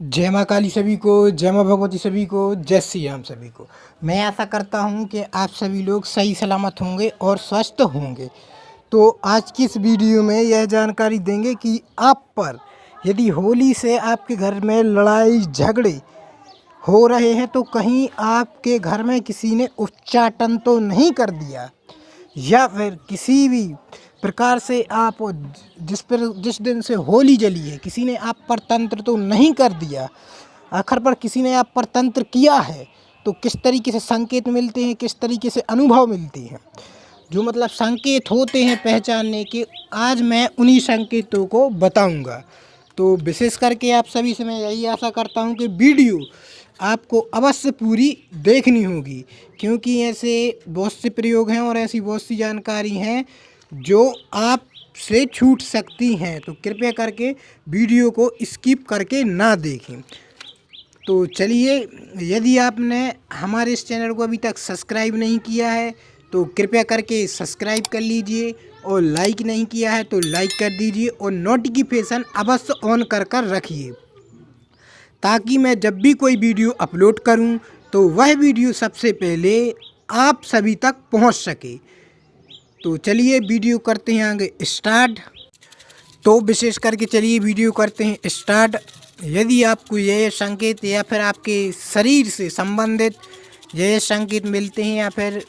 जय माँ काली सभी को, जय माँ भगवती सभी को, जय श्री राम सभी को। मैं आशा करता हूँ कि आप सभी लोग सही सलामत होंगे और स्वस्थ होंगे। तो आज की इस वीडियो में यह जानकारी देंगे कि आप पर यदि होली से आपके घर में लड़ाई झगड़े हो रहे हैं तो कहीं आपके घर में किसी ने उच्चाटन तो नहीं कर दिया, या फिर किसी भी प्रकार से आप जिस दिन से होली जली है किसी ने आप पर तंत्र तो नहीं कर दिया। आखिर पर किसी ने आप पर तंत्र किया है तो किस तरीके से संकेत मिलते हैं, किस तरीके से अनुभव मिलते हैं, जो मतलब संकेत होते हैं पहचानने के, आज मैं उन्हीं संकेतों को बताऊंगा। तो विशेष करके आप सभी से मैं यही आशा करता हूं कि वीडियो आपको अवश्य पूरी देखनी होगी, क्योंकि ऐसे बहुत से प्रयोग हैं और ऐसी बहुत सी जानकारी हैं जो आप से छूट सकती हैं। तो कृपया करके वीडियो को स्किप करके ना देखें। तो चलिए, यदि आपने हमारे इस चैनल को अभी तक सब्सक्राइब नहीं किया है तो कृपया करके सब्सक्राइब कर लीजिए, और लाइक नहीं किया है तो लाइक कर दीजिए, और नोटिफिकेशन अवश्य ऑन कर कर रखिए, ताकि मैं जब भी कोई वीडियो अपलोड करूं तो वह वीडियो सबसे पहले आप सभी तक पहुंच सके। तो चलिए वीडियो करते हैं आगे स्टार्ट। तो विशेष करके चलिए वीडियो करते हैं स्टार्ट। यदि आपको यह संकेत या फिर आपके शरीर से संबंधित यह संकेत मिलते हैं या फिर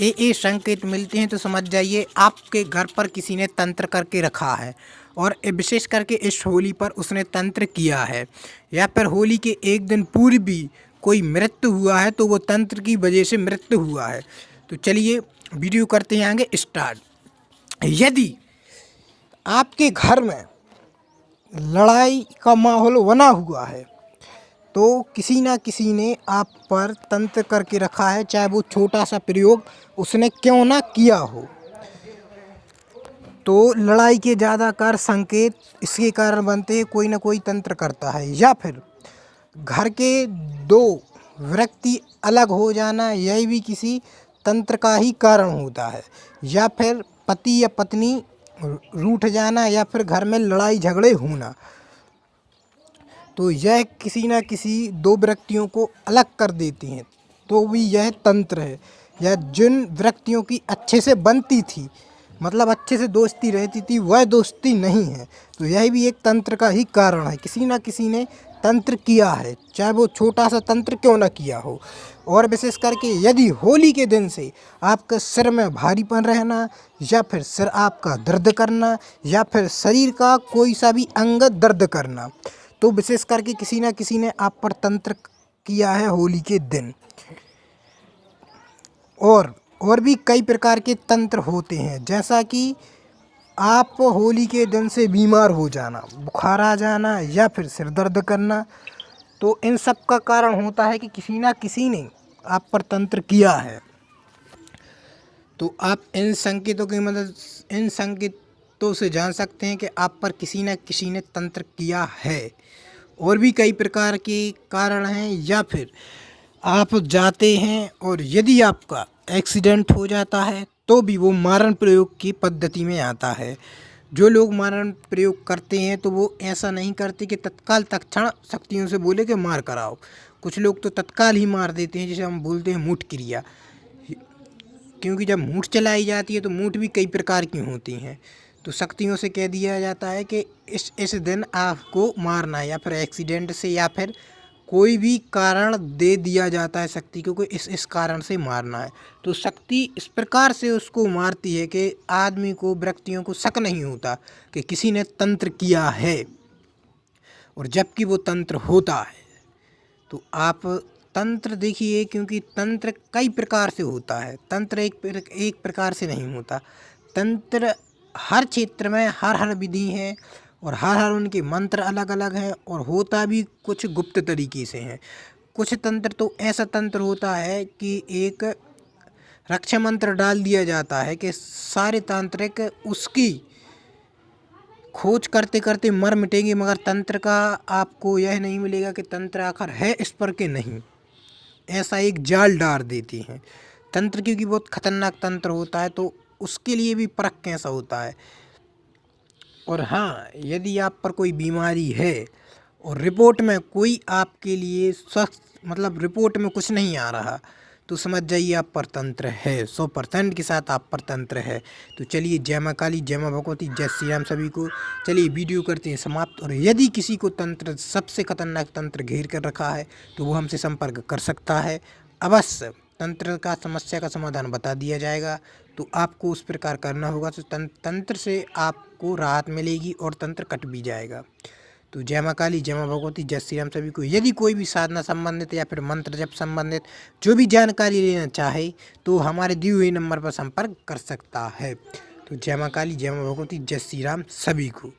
ये संकेत मिलते हैं तो समझ जाइए आपके घर पर किसी ने तंत्र करके रखा है, और विशेष करके इस होली पर उसने तंत्र किया है, या फिर होली के एक दिन पूर्व भी कोई मृत्यु हुआ है तो वो तंत्र की वजह से मृत्यु हुआ है। तो चलिए वीडियो करते हैं आगे स्टार्ट। यदि आपके घर में लड़ाई का माहौल बना हुआ है तो किसी ना किसी ने आप पर तंत्र करके रखा है, चाहे वो छोटा सा प्रयोग उसने क्यों ना किया हो। तो लड़ाई के ज़्यादातर संकेत इसके कारण बनते हैं, कोई ना कोई तंत्र करता है, या फिर घर के दो व्यक्ति अलग हो जाना, यही भी किसी तंत्र का ही कारण होता है, या फिर पति या पत्नी रूठ जाना, या फिर घर में लड़ाई झगड़े होना। तो यह किसी न किसी दो व्यक्तियों को अलग कर देती हैं, तो भी यह तंत्र है। या जिन व्यक्तियों की अच्छे से बनती थी, मतलब अच्छे से दोस्ती रहती थी, वह दोस्ती नहीं है, तो यह भी एक तंत्र का ही कारण है। किसी न किसी ने तंत्र किया है, चाहे वो छोटा सा तंत्र क्यों ना किया हो। और विशेष करके यदि होली के दिन से आपके सिर में भारीपन रहना, या फिर सिर आपका दर्द करना, या फिर शरीर का कोई सा भी अंग दर्द करना, तो विशेष करके किसी न किसी ने आप पर तंत्र किया है होली के दिन। और भी कई प्रकार के तंत्र होते हैं, जैसा कि आप होली के दिन से बीमार हो जाना, बुखार आ जाना, या फिर सिर दर्द करना। तो इन सब का कारण होता है कि किसी ना किसी ने आप पर तंत्र किया है। तो आप इन संकेतों से जान सकते हैं कि आप पर किसी न किसी ने तंत्र किया है। और भी कई प्रकार के कारण हैं, या फिर आप जाते हैं और यदि आपका एक्सीडेंट हो जाता है तो भी वो मारण प्रयोग की पद्धति में आता है। जो लोग मारण प्रयोग करते हैं तो वो ऐसा नहीं करते कि तत्काल तत्क्षण शक्तियों से बोले कि मार कराओ। कुछ लोग तो तत्काल ही मार देते हैं, जिसे हम बोलते हैं मूठ क्रिया। क्योंकि जब मूठ चलाई जाती है तो मूठ भी कई प्रकार की होती हैं, तो शक्तियों से कह दिया जाता है कि इस दिन आपको मारना है, या फिर एक्सीडेंट से, या फिर कोई भी कारण दे दिया जाता है शक्ति को कि इस कारण से मारना है। तो शक्ति इस प्रकार से उसको मारती है कि आदमी को, व्यक्तियों को शक नहीं होता कि किसी ने तंत्र किया है, और जबकि वो तंत्र होता है। तो आप तंत्र देखिए, क्योंकि तंत्र कई प्रकार से होता है, तंत्र एक प्रकार से नहीं होता। तंत्र हर क्षेत्र में हर विधि है, और हर उनके मंत्र अलग अलग हैं, और होता भी कुछ गुप्त तरीके से हैं। कुछ तंत्र तो ऐसा तंत्र होता है कि एक रक्षा मंत्र डाल दिया जाता है कि सारे तांत्रिक उसकी खोज करते करते मर मिटेंगे, मगर तंत्र का आपको यह नहीं मिलेगा कि तंत्र आखिर है इस पर के नहीं। ऐसा एक जाल डाल देती हैं तंत्र, क्योंकि बहुत खतरनाक तंत्र होता है, तो उसके लिए भी परख कैसा होता है। और हाँ, यदि आप पर कोई बीमारी है और रिपोर्ट में कोई आपके लिए स्वस्थ मतलब रिपोर्ट में कुछ नहीं आ रहा तो समझ जाइए आप परतंत्र है, 100% के साथ आप परतंत्र है। तो चलिए, जय माँ काली, जय माँ भगवती, जय श्री राम सभी को। चलिए वीडियो करते हैं समाप्त। और यदि किसी को तंत्र, सबसे खतरनाक तंत्र घेर कर रखा है तो वो हमसे संपर्क कर सकता है। अवश्य तंत्र का समस्या का समाधान बता दिया जाएगा। तो आपको उस प्रकार करना होगा तो तंत्र से आपको राहत मिलेगी और तंत्र कट भी जाएगा। तो जय माँ काली, जय माँ भगवती, जय श्री राम सभी को। यदि कोई भी साधना संबंधित या फिर मंत्र जप संबंधित जो भी जानकारी लेना चाहे तो हमारे दिए हुए नंबर पर संपर्क कर सकता है। तो जय माँ काली, जय माँ भगवती, जय श्री राम सभी को।